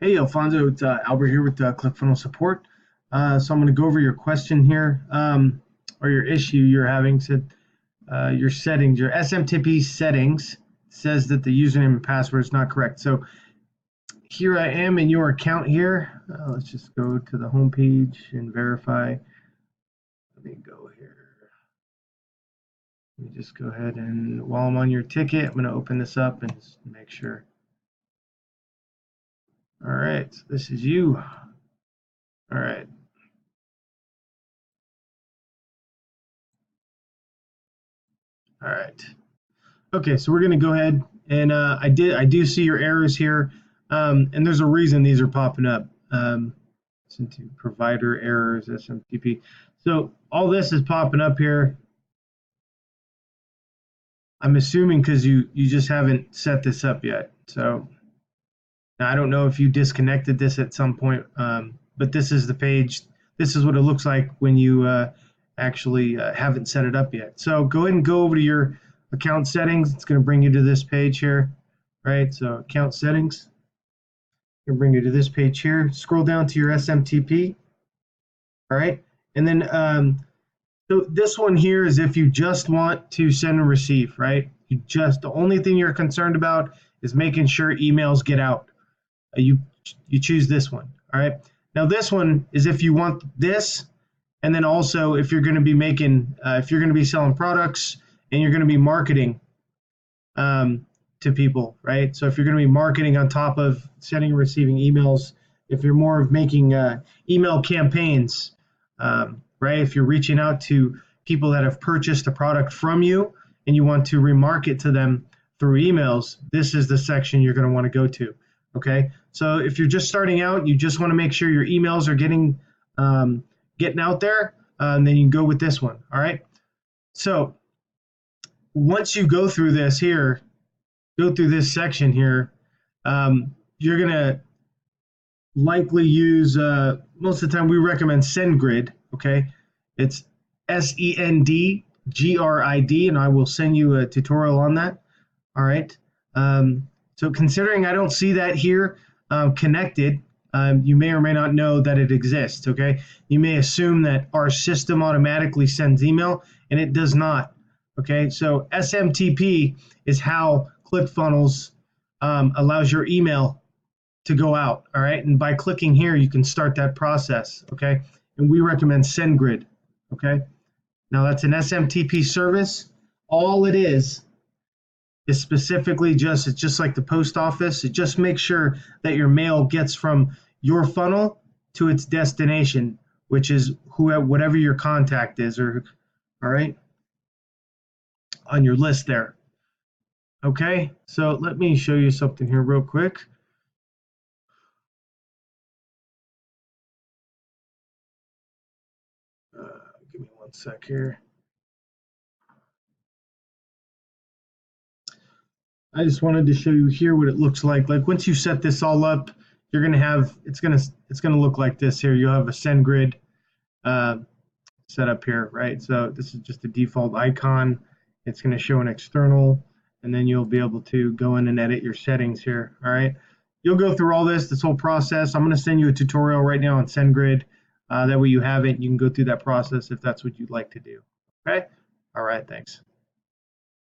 Hey, Alfonso, it's Albert here with ClickFunnels Support. So I'm going to go over your question here, or your issue you're having. Said your settings, your SMTP settings says that the username and password is not correct. So here I am in your account here. Let's just go to the home page and verify. Let me go here. Let me just go ahead and while I'm on your ticket, I'm going to open this up and just make sure. All right, so this is you. All right. All right. Okay, so we're going to go ahead and I do see your errors here, and there's a reason these are popping up. Into provider errors, SMTP. So all this is popping up here. I'm assuming because you just haven't set this up yet. So now I don't know if you disconnected this at some point, but this is the page. This is what it looks like when you actually haven't set it up yet. So go ahead and go over to your account settings. It's going to bring you to this page here, right? So account settings. It'll bring you to this page here. Scroll down to your SMTP. All right, and then so this one here is if you just want to send and receive, right? The only thing you're concerned about is making sure emails get out. You choose this one. All right. Now this one is if you want this, and then also if you're going to be making, if you're going to be selling products and you're going to be marketing to people, right? So if you're going to be marketing on top of sending and receiving emails, if you're more of making email campaigns, right? If you're reaching out to people that have purchased a product from you and you want to remarket to them through emails, this is the section you're going to want to go to. Okay. So if you're just starting out, you just want to make sure your emails are getting out there, and then you can go with this one. All right. So once you go through this here, go through this section here, you're going to likely use, most of the time we recommend SendGrid, okay? It's SENDGRID, and I will send you a tutorial on that, all right? So considering I don't see that here connected, you may or may not know that it exists, okay? You may assume that our system automatically sends email, and it does not, okay? So SMTP is how ClickFunnels allows your email to go out, all right? And by clicking here, you can start that process, okay? And we recommend SendGrid, okay? Now that's an SMTP service. All it is specifically it's just like the post office. It just makes sure that your mail gets from your funnel to its destination, which is whatever your contact is, or all right, on your list there. Okay, so let me show you something here real quick. Give me one sec here. I just wanted to show you here what it looks like. Like once you set this all up, you're gonna have it's gonna look like this here. You'll have a SendGrid set up here, right? So this is just a default icon. It's gonna show an external, and then you'll be able to go in and edit your settings here. All right. You'll go through all this whole process. I'm gonna send you a tutorial right now on SendGrid. That way you have it. You can go through that process if that's what you'd like to do. Okay. All right. Thanks.